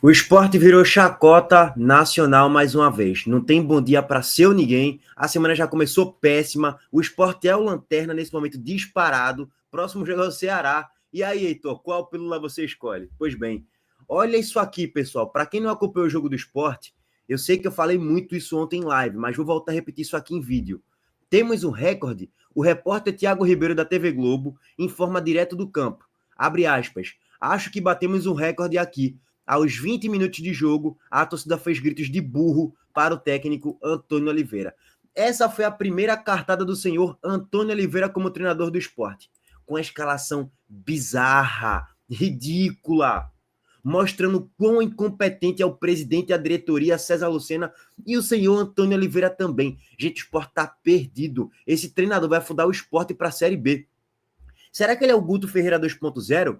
O Sport virou chacota nacional mais uma vez. Não tem bom dia para seu ninguém. A semana já começou péssima. O Sport é o lanterna nesse momento disparado. Próximo jogo é o Ceará. E aí, Heitor, qual pílula você escolhe? Pois bem, olha isso aqui, pessoal. Para quem não acompanhou o jogo do Sport, eu sei que eu falei muito isso ontem em live, mas vou voltar a repetir isso aqui em vídeo. Temos um recorde. O repórter Thiago Ribeiro da TV Globo informa direto do campo. Abre aspas. Acho que batemos um recorde aqui. Aos 20 minutos de jogo, a torcida fez gritos de burro para o técnico Antônio Oliveira. Essa foi a primeira cartada do senhor Antônio Oliveira como treinador do Sport, com a escalação bizarra, ridícula, mostrando quão incompetente é o presidente e a diretoria César Lucena e o senhor Antônio Oliveira também. Gente, o Sport tá perdido. Esse treinador vai afundar o Sport para a Série B. Será que ele é o Guto Ferreira 2.0?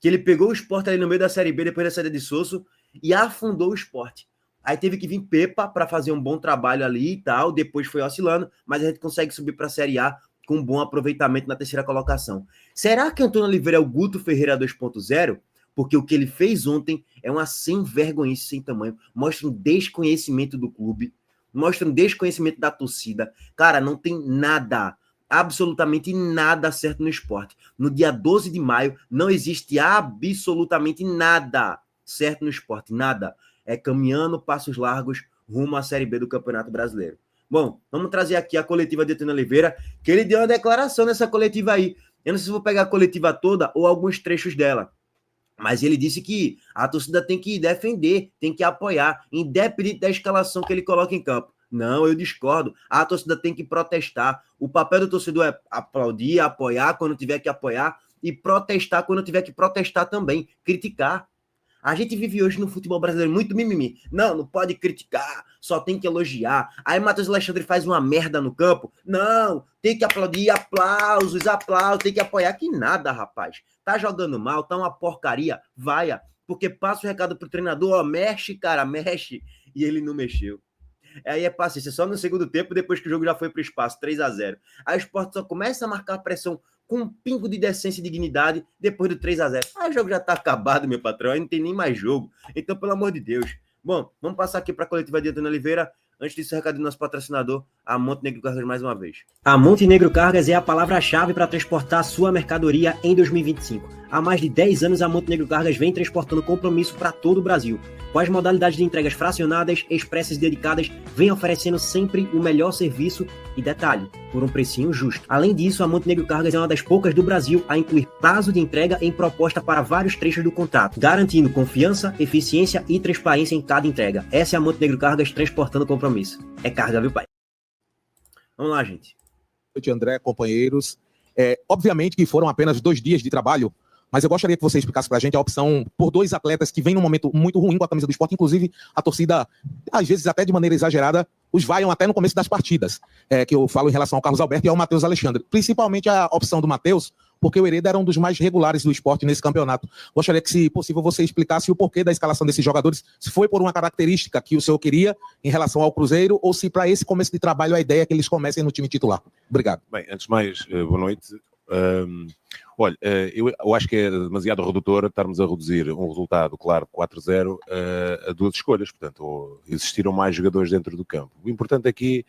Que ele pegou o Sport ali no meio da Série B, depois da saída de Sosso, e afundou o Sport. Aí teve que vir Pepa para fazer um bom trabalho ali e tal, depois foi oscilando, mas a gente consegue subir para a Série A com um bom aproveitamento na terceira colocação. Será que Antônio Oliveira é o Guto Ferreira 2.0? Porque o que ele fez ontem é uma sem-vergonhice, sem tamanho, mostra um desconhecimento do clube, mostra um desconhecimento da torcida. Cara, não tem nada, absolutamente nada certo no Sport. No dia 12 de maio, não existe absolutamente nada certo no Sport, nada. É caminhando passos largos rumo à Série B do Campeonato Brasileiro. Bom, vamos trazer aqui a coletiva de Antônio Oliveira, que ele deu uma declaração nessa coletiva aí. Eu não sei se vou pegar a coletiva toda ou alguns trechos dela, mas ele disse que a torcida tem que defender, tem que apoiar, independente da escalação que ele coloca em campo. Não, eu discordo. A torcida tem que protestar. O papel do torcedor é aplaudir, apoiar quando tiver que apoiar e protestar quando tiver que protestar também, criticar. A gente vive hoje no futebol brasileiro muito mimimi. Não, não pode criticar, só tem que elogiar. Aí Matheus Alexandre faz uma merda no campo. Não, tem que aplaudir, aplausos, tem que apoiar. Que nada, rapaz. Tá jogando mal, tá uma porcaria, vaia. Porque passa o recado pro treinador, ó, mexe, cara, mexe. E ele não mexeu. Aí é paciência, só no segundo tempo, depois que o jogo já foi para o espaço, 3-0. Aí o Sport só começa a marcar pressão com um pingo de decência e dignidade depois do 3-0. Aí o jogo já tá acabado, meu patrão, aí não tem nem mais jogo. Então, pelo amor de Deus. Bom, vamos passar aqui para a coletiva de Antônio Oliveira. Antes disso, o recado do nosso patrocinador, a Montenegro Cargas, mais uma vez. A Montenegro Cargas é a palavra-chave para transportar sua mercadoria em 2025. Há mais de 10 anos, a Montenegro Cargas vem transportando compromisso para todo o Brasil. Com as modalidades de entregas fracionadas, expressas e dedicadas, vem oferecendo sempre o melhor serviço e detalhe, por um precinho justo. Além disso, a Montenegro Cargas é uma das poucas do Brasil a incluir prazo de entrega em proposta para vários trechos do contrato, garantindo confiança, eficiência e transparência em cada entrega. Essa é a Montenegro Cargas transportando compromisso. É carga, viu, pai? Vamos lá, gente. Boa noite, André, companheiros. Obviamente que foram apenas 2 dias de trabalho, mas eu gostaria que você explicasse para a gente a opção por 2 atletas que vêm num momento muito ruim com a camisa do Sport. Inclusive, a torcida, às vezes até de maneira exagerada, os vaiam até no começo das partidas, que eu falo em relação ao Carlos Alberto e ao Matheus Alexandre. Principalmente a opção do Matheus, porque o Hereda era um dos mais regulares do Sport nesse campeonato. Gostaria que, se possível, você explicasse o porquê da escalação desses jogadores, se foi por uma característica que o senhor queria em relação ao Cruzeiro, ou se para esse começo de trabalho a ideia é que eles comecem no time titular. Obrigado. Bem, antes de mais, boa noite. Olha, eu acho que é demasiado redutor estarmos a reduzir um resultado, claro, 4-0, a 2 escolhas. Portanto, existiram mais jogadores dentro do campo. O importante aqui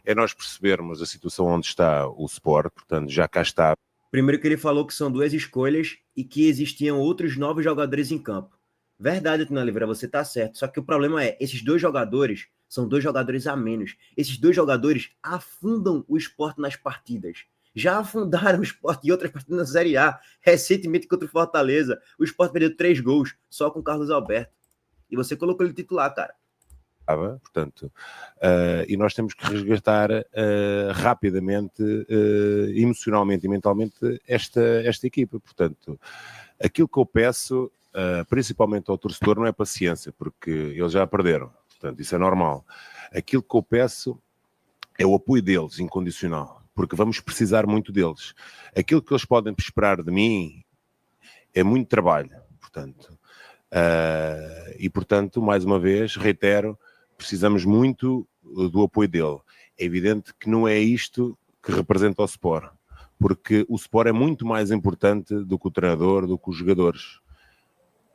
é nós percebermos a situação onde está o Sport. Portanto, já cá está. Primeiro que ele falou que são 2 escolhas e que existiam outros 9 jogadores em campo. Verdade, Antônio Oliveira, você está certo. Só que o problema é, esses 2 jogadores são 2 jogadores a menos. Esses 2 jogadores afundam o Sport nas partidas. Já afundaram o Sport em outras partidas na Série A. Recentemente contra o Fortaleza, o Sport perdeu 3 gols só com o Carlos Alberto. E você colocou ele titular, cara. Portanto, e nós temos que resgatar rapidamente, emocionalmente e mentalmente, esta equipa. Portanto, aquilo que eu peço, principalmente ao torcedor, não é paciência, porque eles já perderam. Portanto, isso é normal. Aquilo que eu peço é o apoio deles, incondicional, porque vamos precisar muito deles. Aquilo que eles podem esperar de mim é muito trabalho. Portanto, e, portanto, mais uma vez, reitero, precisamos muito do apoio dele. É evidente que não é isto que representa o Sport, porque o Sport é muito mais importante do que o treinador, do que os jogadores.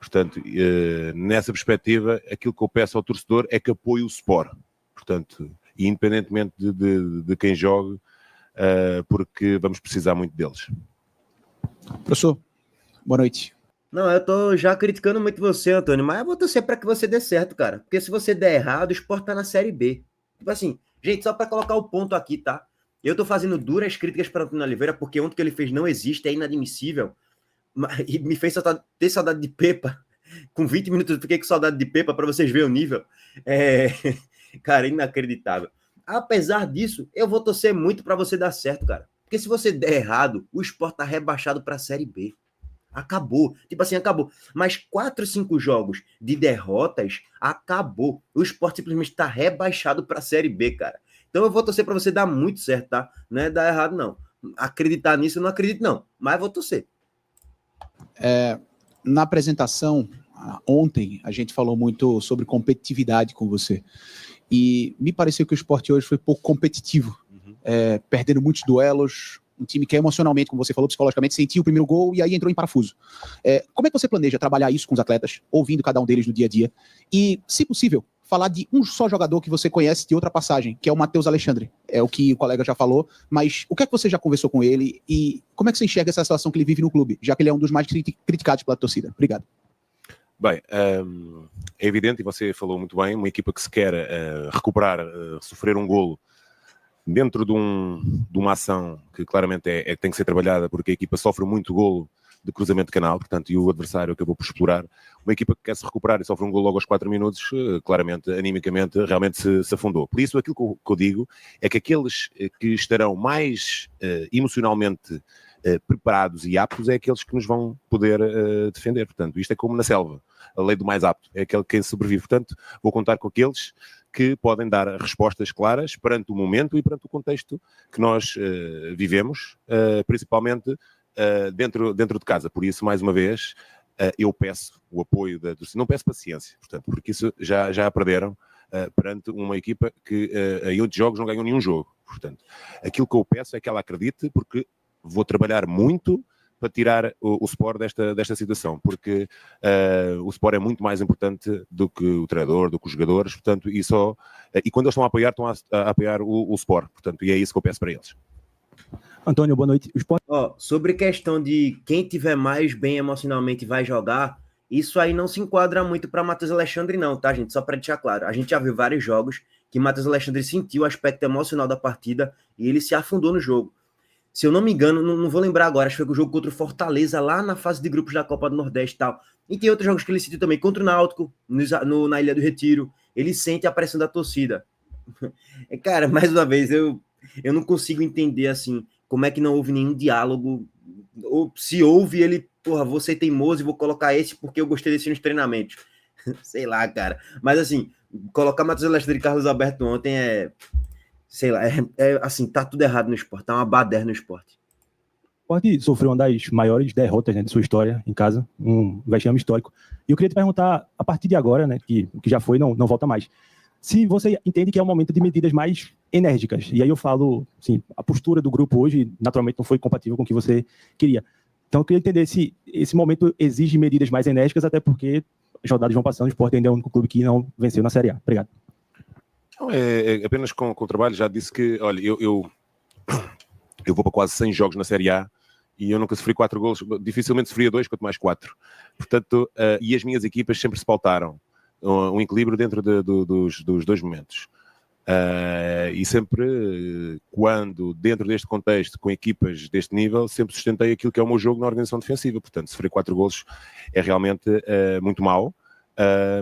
Portanto, nessa perspectiva, aquilo que eu peço ao torcedor é que apoie o Sport. Portanto, independentemente de quem jogue, porque vamos precisar muito deles. Professor, boa noite. Não, eu tô já criticando muito você, Antônio, mas eu vou torcer para que você dê certo, cara. Porque se você der errado, o Sport tá na Série B. Tipo assim, gente, só para colocar o ponto aqui, tá? Eu tô fazendo duras críticas para Antônio Oliveira, porque ontem que ele fez não existe, é inadmissível. E me fez ter saudade de Pepa. Com 20 minutos eu fiquei com saudade de Pepa para vocês verem o nível. Cara, inacreditável. Apesar disso, eu vou torcer muito para você dar certo, cara. Porque se você der errado, o Sport tá rebaixado para a Série B. Acabou. Tipo assim, acabou. Mas 4, 5 jogos de derrotas, acabou. O Sport simplesmente está rebaixado para a Série B, cara. Então eu vou torcer para você dar muito certo, tá? Não é dar errado, não. Acreditar nisso eu não acredito, não. Mas eu vou torcer. Na apresentação, ontem, a gente falou muito sobre competitividade com você. E me pareceu que o Sport hoje foi pouco competitivo. Perdendo muitos duelos, um time que emocionalmente, como você falou, psicologicamente, sentiu o primeiro gol e aí entrou em parafuso. Como é que você planeja trabalhar isso com os atletas, ouvindo cada um deles no dia a dia? E, se possível, falar de um só jogador que você conhece de outra passagem, que é o Matheus Alexandre. É o que o colega já falou, mas o que é que você já conversou com ele e como é que você enxerga essa situação que ele vive no clube, já que ele é um dos mais criticados pela torcida? Obrigado. Bem, é evidente, e você falou muito bem, uma equipa que se quer recuperar, sofrer um golo dentro de uma ação que claramente tem que ser trabalhada, porque a equipa sofre muito golo de cruzamento de canal, portanto, e o adversário acabou por explorar. Uma equipa que quer se recuperar e sofre um golo logo aos 4 minutos, claramente, animicamente, realmente se afundou. Por isso, aquilo que eu digo é que aqueles que estarão mais emocionalmente preparados e aptos é aqueles que nos vão poder defender. Portanto, isto é como na selva. A lei do mais apto é aquele que sobrevive. Portanto, vou contar com aqueles que podem dar respostas claras perante o momento e perante o contexto que nós vivemos, principalmente dentro de casa. Por isso, mais uma vez, eu peço o apoio da torcida. Não peço paciência, portanto, porque isso já perderam perante uma equipa que em 8 jogos não ganhou nenhum jogo. Portanto, aquilo que eu peço é que ela acredite, porque vou trabalhar muito para tirar o Sport desta situação, porque o Sport é muito mais importante do que o treinador, do que os jogadores, portanto, e quando eles estão a apoiar o Sport, portanto, e é isso que eu peço para eles. Antônio, boa noite. Sobre questão de quem tiver mais bem emocionalmente vai jogar, isso aí não se enquadra muito para Matheus Alexandre não, tá, gente? Só para deixar claro, a gente já viu vários jogos que Matheus Alexandre sentiu o aspecto emocional da partida e ele se afundou no jogo. Se eu não me engano, não vou lembrar agora, acho que foi o jogo contra o Fortaleza, lá na fase de grupos da Copa do Nordeste e tal. E tem outros jogos que ele sentiu também, contra o Náutico, na Ilha do Retiro. Ele sente a pressão da torcida. Cara, mais uma vez, eu não consigo entender, assim, como é que não houve nenhum diálogo. Ou se houve, ele, vou ser teimoso e vou colocar esse porque eu gostei desse nos treinamentos. Sei lá, cara. Mas, assim, colocar Matheus Alexandre e Carlos Alberto ontem sei lá, assim, tá tudo errado no Sport, tá uma baderna no Sport. O Sport sofreu uma das maiores derrotas, né, de sua história em casa, um vexame histórico. E eu queria te perguntar, a partir de agora, né, que já foi, não volta mais, se você entende que é um momento de medidas mais enérgicas. E aí eu falo, assim, a postura do grupo hoje, naturalmente, não foi compatível com o que você queria. Então eu queria entender se esse momento exige medidas mais enérgicas, até porque as rodadas vão passando, o Sport ainda é o único clube que não venceu na Série A. Obrigado. Apenas com o trabalho, já disse que, olha, eu vou para quase 100 jogos na Série A e eu nunca sofri 4 golos, dificilmente sofria 2, quanto mais 4. Portanto, e as minhas equipas sempre se pautaram um equilíbrio dentro dos dois momentos. E sempre, quando, dentro deste contexto, com equipas deste nível, sempre sustentei aquilo que é o meu jogo na organização defensiva. Portanto, sofrer 4 golos é realmente muito mau.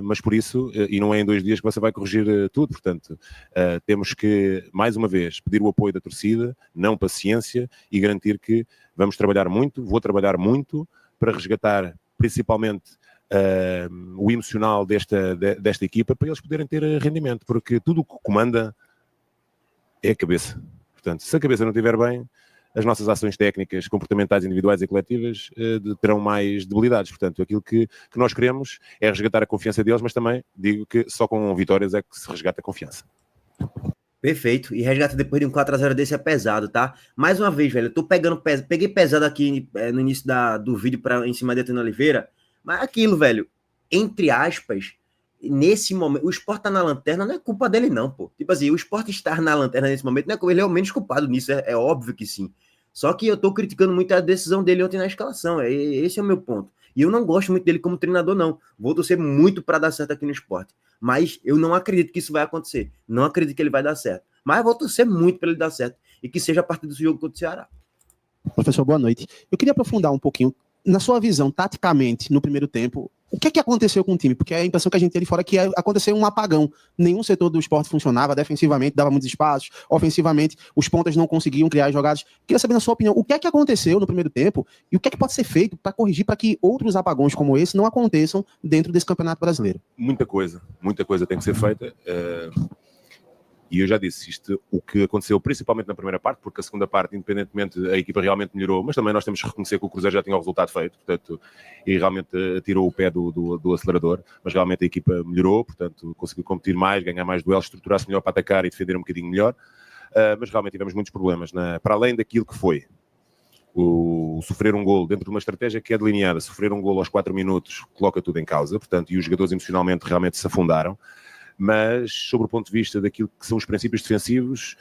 Mas por isso, e não é em 2 dias que você vai corrigir tudo, portanto, temos que, mais uma vez, pedir o apoio da torcida, não paciência, e garantir que vamos trabalhar muito, vou trabalhar muito, para resgatar, principalmente, o emocional desta equipa, para eles poderem ter rendimento, porque tudo o que comanda é a cabeça. Portanto, se a cabeça não estiver bem, as nossas ações técnicas, comportamentais, individuais e coletivas terão mais debilidades. Portanto, aquilo que nós queremos é resgatar a confiança deles, mas também digo que só com vitórias é que se resgata a confiança. Perfeito. E resgata depois de um 4-0 desse é pesado, tá? Mais uma vez, velho, eu tô peguei pesado aqui no início do vídeo em cima de Antônio Oliveira, Mas aquilo, velho, entre aspas, nesse momento, o Sport tá na lanterna, não é culpa dele não, pô. Tipo assim, o Sport estar na lanterna nesse momento, não é como ele é o menos culpado nisso, é óbvio que sim. Só que eu tô criticando muito a decisão dele ontem na escalação, esse é o meu ponto. E eu não gosto muito dele como treinador, não. Vou torcer muito para dar certo aqui no Sport. Mas eu não acredito que isso vai acontecer. Não acredito que ele vai dar certo. Mas vou torcer muito para ele dar certo. E que seja a partir do jogo contra o Ceará. Professor, boa noite. Eu queria aprofundar um pouquinho, na sua visão, taticamente, no primeiro tempo, o que é que aconteceu com o time? Porque a impressão que a gente tem de fora é que aconteceu um apagão. Nenhum setor do esporte funcionava, defensivamente dava muitos espaços, ofensivamente os pontas não conseguiam criar jogadas. Queria saber, na sua opinião, o que é que aconteceu no primeiro tempo e o que é que pode ser feito para corrigir para que outros apagões como esse não aconteçam dentro desse Campeonato Brasileiro? Muita coisa tem que ser feita. E eu já disse, o que aconteceu principalmente na primeira parte, porque a segunda parte, independentemente, a equipa realmente melhorou, mas também nós temos que reconhecer que o Cruzeiro já tinha o resultado feito, portanto, e realmente tirou o pé do acelerador, mas realmente a equipa melhorou, portanto, conseguiu competir mais, ganhar mais duelos, estruturar-se melhor para atacar e defender um bocadinho melhor, mas realmente tivemos muitos problemas, para além daquilo que foi o sofrer um golo dentro de uma estratégia que é delineada, sofrer um golo aos 4 minutos coloca tudo em causa, portanto, e os jogadores emocionalmente realmente se afundaram. Mas, sobre o ponto de vista daquilo que são os princípios defensivos,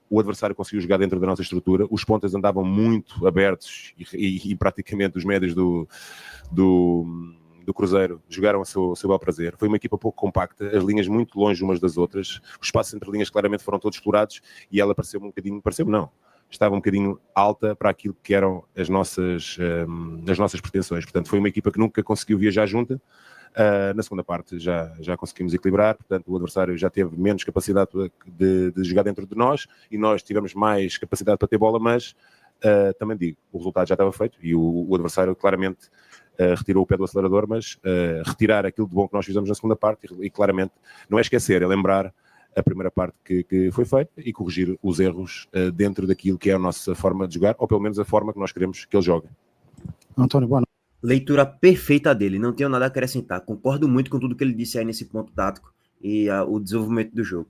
o adversário conseguiu jogar dentro da nossa estrutura, os pontas andavam muito abertos e praticamente os médios do Cruzeiro jogaram a seu bel prazer. Foi uma equipa pouco compacta, as linhas muito longe umas das outras, os espaços entre linhas claramente foram todos explorados e ela estava um bocadinho alta para aquilo que eram as nossas pretensões. Portanto, foi uma equipa que nunca conseguiu viajar junta. Na segunda parte já conseguimos equilibrar, portanto o adversário já teve menos capacidade de jogar dentro de nós e nós tivemos mais capacidade para ter bola, mas também digo, o resultado já estava feito e o adversário claramente retirou o pé do acelerador, mas retirar aquilo de bom que nós fizemos na segunda parte e claramente não é esquecer, é lembrar a primeira parte que foi feita e corrigir os erros dentro daquilo que é a nossa forma de jogar, ou pelo menos a forma que nós queremos que ele jogue. Antônio, boa noite. Leitura perfeita dele, não tenho nada a acrescentar. Concordo muito com tudo que ele disse aí nesse ponto tático e o desenvolvimento do jogo.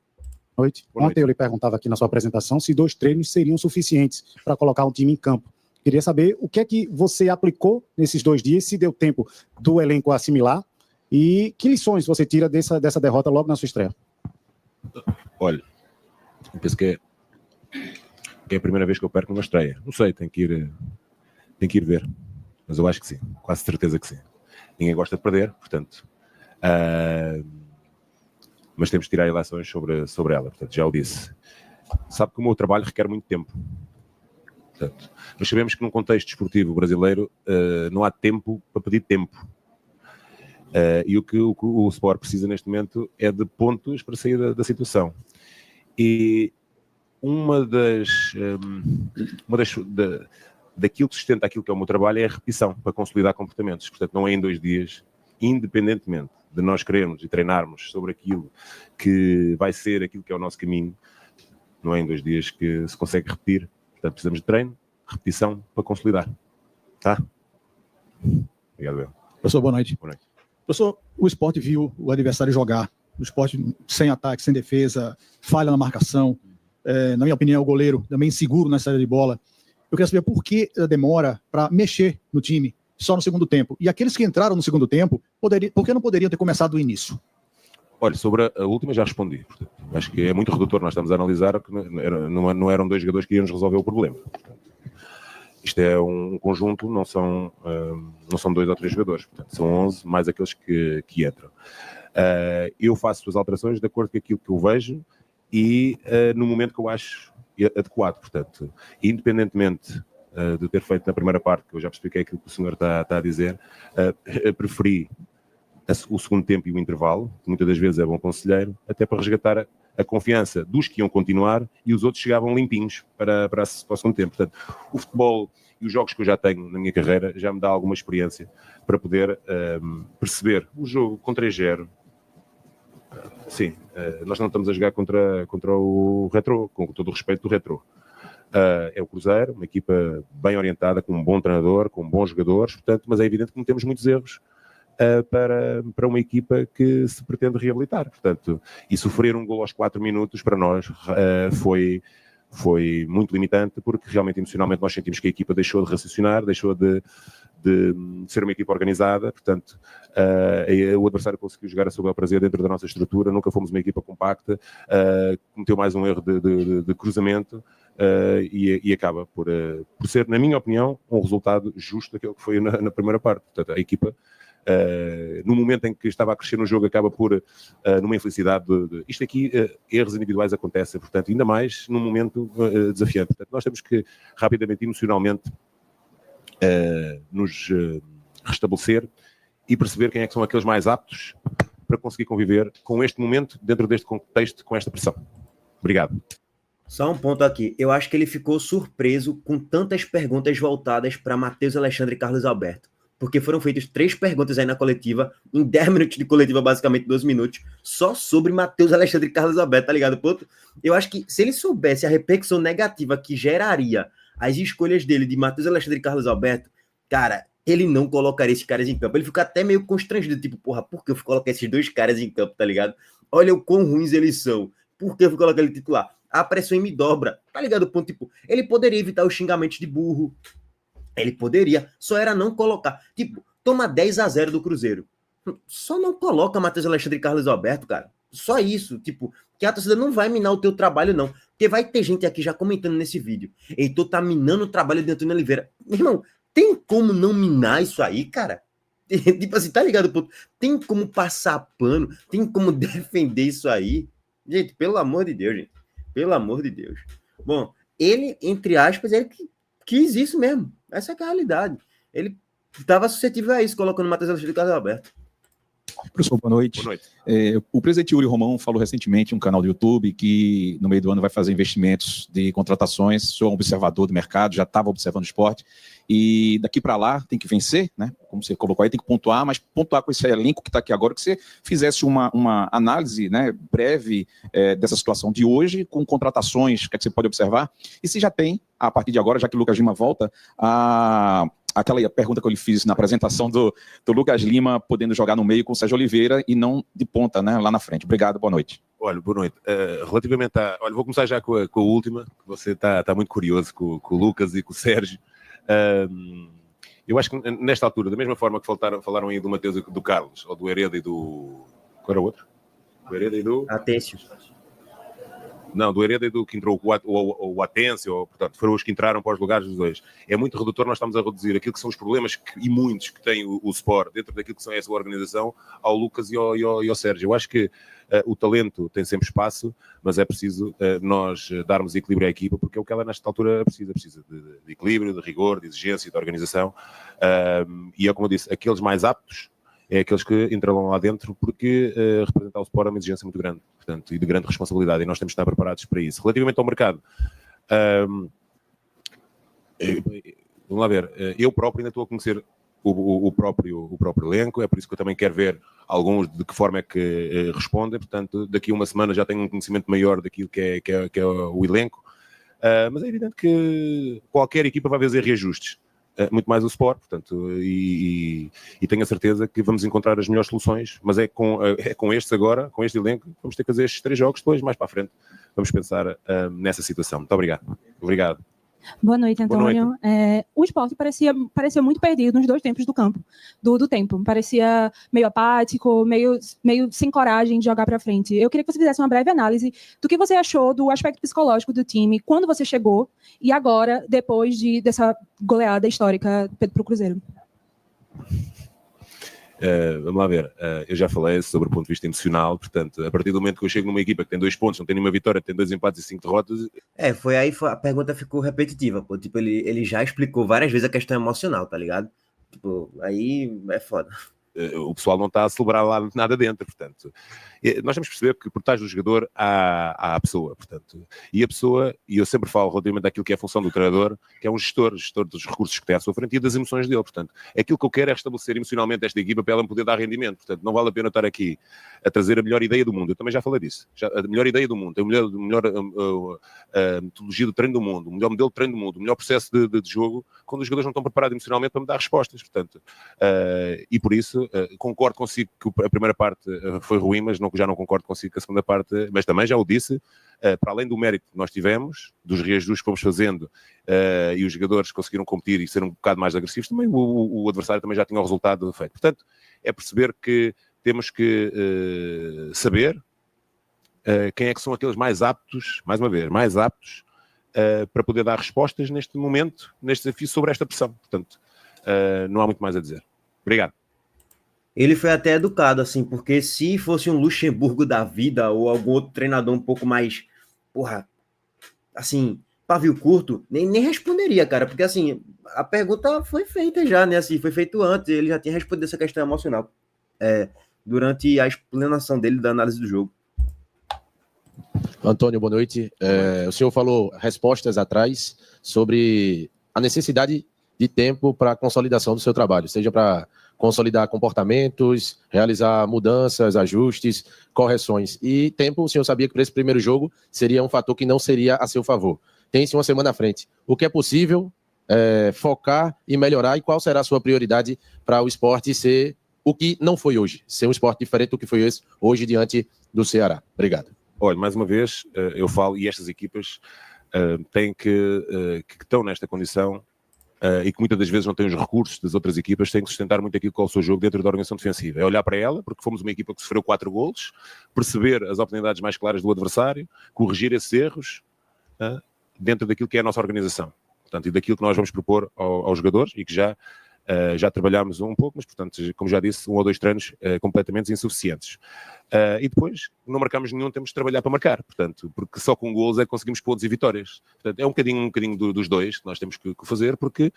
Boa noite. Ontem eu lhe perguntava aqui na sua apresentação se 2 treinos seriam suficientes para colocar um time em campo. Queria saber o que é que você aplicou nesses 2 dias, se deu tempo do elenco assimilar e que lições você tira dessa derrota logo na sua estreia. Olha, eu penso que é a primeira vez que eu perco numa estreia. Não sei, tem que ir ver. Mas eu acho que sim, quase certeza que sim. Ninguém gosta de perder, portanto. Mas temos de tirar eleições sobre ela, portanto, já o disse. Sabe que o meu trabalho requer muito tempo. Portanto, nós sabemos que num contexto desportivo brasileiro não há tempo para pedir tempo. E o que o Sport precisa neste momento é de pontos para sair da situação. E daquilo que sustenta aquilo que é o meu trabalho é a repetição, para consolidar comportamentos. Portanto, não é em 2 dias, independentemente de nós querermos e treinarmos sobre aquilo que vai ser aquilo que é o nosso caminho, não é em 2 dias que se consegue repetir. Portanto, precisamos de treino, repetição, para consolidar. Tá? Obrigado, eu. Professor, boa noite. Boa noite. Professor, o Sport viu o adversário jogar. O Sport sem ataque, sem defesa, falha na marcação. Na minha opinião, o goleiro também inseguro na saída de bola. Eu queria saber por que a demora para mexer no time só no segundo tempo. E aqueles que entraram no segundo tempo, por que não poderiam ter começado do início? Olha, sobre a última já respondi. Portanto, acho que é muito redutor. Nós estamos a analisar que não eram 2 jogadores que iam resolver o problema. Portanto, isto é um conjunto, não são 2 ou 3 jogadores. Portanto, são 11 mais aqueles que entram. Eu faço as alterações de acordo com aquilo que eu vejo e no momento que eu acho adequado. Portanto, independentemente de ter feito na primeira parte, que eu já expliquei aquilo que o senhor está a dizer, preferi o segundo tempo e o intervalo, que muitas das vezes é bom conselheiro, até para resgatar a confiança dos que iam continuar e os outros chegavam limpinhos para o segundo tempo. Portanto, o futebol e os jogos que eu já tenho na minha carreira já me dá alguma experiência para poder perceber o jogo com 3-0. Sim, nós não estamos a jogar contra o Retro, com todo o respeito do Retro. É o Cruzeiro, uma equipa bem orientada, com um bom treinador, com bons jogadores, portanto, mas é evidente que cometemos muitos erros para uma equipa que se pretende reabilitar. Portanto, e sofrer um gol aos 4 minutos para nós foi muito limitante, porque realmente emocionalmente nós sentimos que a equipa deixou de raciocinar, deixou de de ser uma equipa organizada, portanto, o adversário conseguiu jogar a seu bel prazer dentro da nossa estrutura, nunca fomos uma equipa compacta, cometeu mais um erro de cruzamento, e acaba por ser, na minha opinião, um resultado justo daquilo que foi na primeira parte. Portanto, a equipa, no momento em que estava a crescer no jogo, acaba por, numa infelicidade isto aqui, erros individuais acontecem, portanto, ainda mais num momento desafiante. Portanto, nós temos que rapidamente, emocionalmente, nos restabelecer e perceber quem é que são aqueles mais aptos para conseguir conviver com este momento, dentro deste contexto, com esta pressão. Obrigado. Só um ponto aqui. Eu acho que ele ficou surpreso com tantas perguntas voltadas para Matheus Alexandre e Carlos Alberto. Porque foram feitas 3 perguntas aí na coletiva, em 10 minutos de coletiva, basicamente 12 minutos, só sobre Matheus Alexandre e Carlos Alberto, tá ligado? Ponto. Eu acho que se ele soubesse a repercussão negativa que geraria as escolhas dele de Matheus Alexandre e Carlos Alberto, cara, ele não colocaria esses caras em campo. Ele fica até meio constrangido, tipo, porra, por que eu fui colocar esses 2 caras em campo, tá ligado? Olha o quão ruins eles são. Por que eu fui colocar ele titular? A pressão me dobra, tá ligado? Ponto, tipo, ele poderia evitar os xingamentos de burro, ele poderia, só era não colocar. Tipo, toma 10-0 do Cruzeiro. Só não coloca Matheus Alexandre e Carlos Alberto, cara. Só isso, tipo, que a torcida não vai minar o teu trabalho, não. Porque vai ter gente aqui já comentando nesse vídeo. Heitor tá minando o trabalho de Antônio Oliveira. Meu irmão, tem como não minar isso aí, cara? Tipo assim, tá ligado? Tem como passar pano? Tem como defender isso aí? Gente, pelo amor de Deus, gente. Pelo amor de Deus. Bom, ele, entre aspas, ele quis isso mesmo. Essa é a realidade. Ele estava suscetível a isso, colocando o Matheus Alexandre e Carlos Alberto. Professor, boa noite. Boa noite. O presidente Yuri Romão falou recentemente em um canal do YouTube que no meio do ano vai fazer investimentos de contratações. O senhor é um observador do mercado, já estava observando o esporte, e daqui para lá tem que vencer, né? Como você colocou aí, tem que pontuar, mas pontuar com esse elenco que está aqui agora, que você fizesse uma análise, né, breve dessa situação de hoje, com contratações, que é que você pode observar, e se já tem, a partir de agora, já que o Lucas Lima volta, aquela pergunta que eu lhe fiz na apresentação do Lucas Lima podendo jogar no meio com o Sérgio Oliveira e não de ponta, né, lá na frente. Obrigado, boa noite. Olha, boa noite. Relativamente a... Olha, vou começar já com a última, que você está muito curioso com o Lucas e com o Sérgio. Eu acho que nesta altura, da mesma forma que falaram aí do Matheus e do Carlos, ou do Hereda e do... Qual era o outro? Do Hereda e do... Atencio. Não, do Hereda e do que entrou o Atencio, portanto, foram os que entraram para os lugares dos dois. É muito redutor, nós estamos a reduzir aquilo que são os problemas e muitos que tem o Sport dentro daquilo que são essa organização ao Lucas e ao Sérgio. Eu acho que o talento tem sempre espaço, mas é preciso nós darmos equilíbrio à equipa, porque é o que ela nesta altura precisa de equilíbrio, de rigor, de exigência, de organização. E é como eu disse, aqueles mais aptos é aqueles que entrarão lá dentro, porque representar o Sport é uma exigência muito grande, portanto, e de grande responsabilidade, e nós temos que estar preparados para isso. Relativamente ao mercado, vamos lá ver, eu próprio ainda estou a conhecer o próprio elenco, é por isso que eu também quero ver alguns de que forma é que respondem, portanto, daqui a uma semana já tenho um conhecimento maior daquilo que é o elenco, mas é evidente que qualquer equipa vai fazer reajustes. Muito mais o Sport, portanto, e tenho a certeza que vamos encontrar as melhores soluções, mas é com estes agora, com este elenco, vamos ter que fazer estes 3 jogos, depois mais para a frente vamos pensar nessa situação. Muito obrigado. Obrigado. Boa noite, Antônio. Boa noite. O esporte parecia muito perdido nos 2 tempos do campo, do tempo. Parecia meio apático, meio sem coragem de jogar para frente. Eu queria que você fizesse uma breve análise do que você achou do aspecto psicológico do time quando você chegou e agora, depois dessa goleada histórica para o Cruzeiro. Vamos lá ver, eu já falei sobre o ponto de vista emocional, portanto, a partir do momento que eu chego numa equipa que tem 2 pontos, não tem nenhuma vitória, tem 2 empates e 5 derrotas... A pergunta ficou repetitiva, pô, tipo, ele já explicou várias vezes a questão emocional, tá ligado? Tipo, aí é foda. O pessoal não está a celebrar lá nada dentro, portanto, nós temos que perceber que por trás do jogador há a pessoa, portanto, e a pessoa, e eu sempre falo relativamente àquilo que é a função do treinador, que é um gestor dos recursos que tem à sua frente e das emoções dele, portanto, aquilo que eu quero é restabelecer emocionalmente esta equipa para ela poder dar rendimento, portanto, não vale a pena estar aqui a trazer a melhor ideia do mundo, eu também já falei disso, a melhor ideia do mundo, a melhor metodologia do treino do mundo, o melhor modelo de treino do mundo, o melhor processo de jogo, quando os jogadores não estão preparados emocionalmente para me dar respostas, portanto, e por isso portanto, concordo consigo que a primeira parte foi ruim, mas já não concordo consigo que a segunda parte, mas também já o disse, para além do mérito que nós tivemos, dos reajustes que fomos fazendo, e os jogadores conseguiram competir e ser um bocado mais agressivos, também o adversário também já tinha o resultado feito. Portanto, é perceber que temos que saber quem é que são aqueles mais aptos, mais uma vez, mais aptos para poder dar respostas neste momento, neste desafio, sobre esta pressão. Portanto, não há muito mais a dizer. Obrigado. Ele foi até educado, assim, porque se fosse um Luxemburgo da vida ou algum outro treinador um pouco mais, assim, pavio curto, nem responderia, cara, porque, assim, a pergunta foi feita já, né, assim, foi feito antes, ele já tinha respondido essa questão emocional durante a explanação dele da análise do jogo. Antônio, boa noite. O senhor falou respostas atrás sobre a necessidade de tempo para a consolidação do seu trabalho, seja para consolidar comportamentos, realizar mudanças, ajustes, correções. E tempo, o senhor sabia que para esse primeiro jogo seria um fator que não seria a seu favor. Tem-se uma semana à frente. O que é possível focar e melhorar, e qual será a sua prioridade para o esporte ser o que não foi hoje, ser um esporte diferente do que foi esse hoje diante do Ceará? Obrigado. Olha, mais uma vez, eu falo, e estas equipas têm que estão nesta condição e que muitas das vezes não têm os recursos das outras equipas, têm que sustentar muito aquilo que é o seu jogo dentro da organização defensiva. É olhar para ela, porque fomos uma equipa que sofreu 4 golos, perceber as oportunidades mais claras do adversário, corrigir esses erros dentro daquilo que é a nossa organização. Portanto, e daquilo que nós vamos propor aos jogadores, e que já trabalhámos um pouco, mas, portanto, como já disse, 1 ou 2 treinos completamente insuficientes. E depois, não marcamos nenhum, temos de trabalhar para marcar, portanto, porque só com golos é que conseguimos pontos e vitórias. Portanto, é um bocadinho dos dois que nós temos que fazer, porque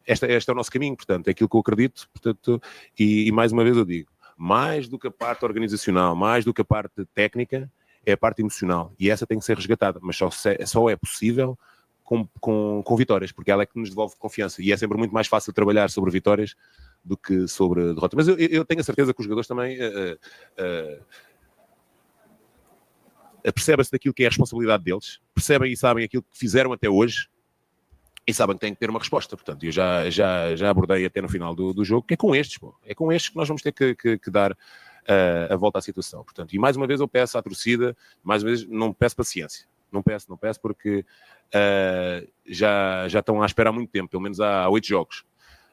este é o nosso caminho, portanto, é aquilo que eu acredito, portanto, e mais uma vez eu digo, mais do que a parte organizacional, mais do que a parte técnica, é a parte emocional, e essa tem que ser resgatada, mas só é possível com vitórias, porque ela é que nos devolve confiança, e é sempre muito mais fácil trabalhar sobre vitórias do que sobre derrota. Mas eu tenho a certeza que os jogadores também percebem-se daquilo que é a responsabilidade deles, percebem e sabem aquilo que fizeram até hoje, e sabem que têm que ter uma resposta. Portanto, eu já abordei até no final do jogo, que é com estes, é com estes que nós vamos ter que dar a volta à situação. Portanto, e mais uma vez eu peço à torcida, mais uma vez não peço paciência. Não peço, porque já estão à espera há muito tempo, pelo menos há 8 jogos.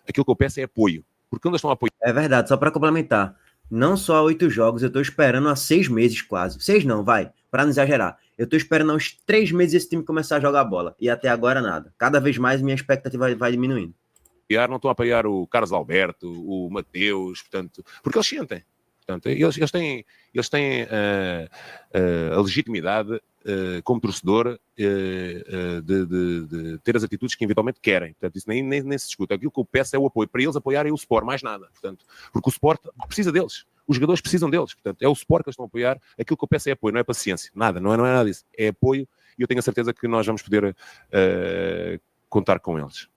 Aquilo que eu peço é apoio, porque quando eles estão a apoiar... É verdade, só para complementar, não só há 8 jogos, eu estou esperando há 6 meses quase. 6 não, vai, para não exagerar. Eu estou esperando há uns 3 meses esse time começar a jogar bola, e até agora nada. Cada vez mais minha expectativa vai diminuindo. Não estão a apoiar o Carlos Alberto, o Mateus, portanto, porque eles sentem. Portanto, eles têm a legitimidade como torcedor de ter as atitudes que eventualmente querem. Portanto, isso nem se discute. Aquilo que eu peço é o apoio para eles apoiarem o Sport, mais nada. Portanto, porque o Sport precisa deles. Os jogadores precisam deles. Portanto, é o Sport que eles estão a apoiar. Aquilo que eu peço é apoio, não é paciência. Nada, não é nada disso. É apoio, e eu tenho a certeza que nós vamos poder contar com eles.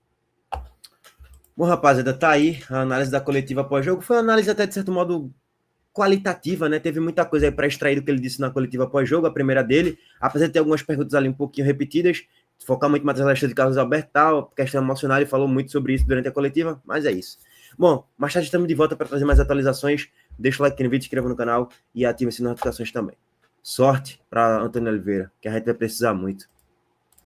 Bom, rapaziada, tá aí a análise da coletiva pós-jogo. Foi uma análise até, de certo modo, qualitativa, né? Teve muita coisa aí para extrair do que ele disse na coletiva pós-jogo, a primeira dele, apesar de ter algumas perguntas ali um pouquinho repetidas, focar muito mais na lista de Carlos Alberto, tal, questão emocional, ele falou muito sobre isso durante a coletiva, mas é isso. Bom, mais tarde estamos de volta para trazer mais atualizações. Deixa o like aqui no vídeo, inscreva no canal e ative as notificações também. Sorte para Antônio Oliveira, que a gente vai precisar muito.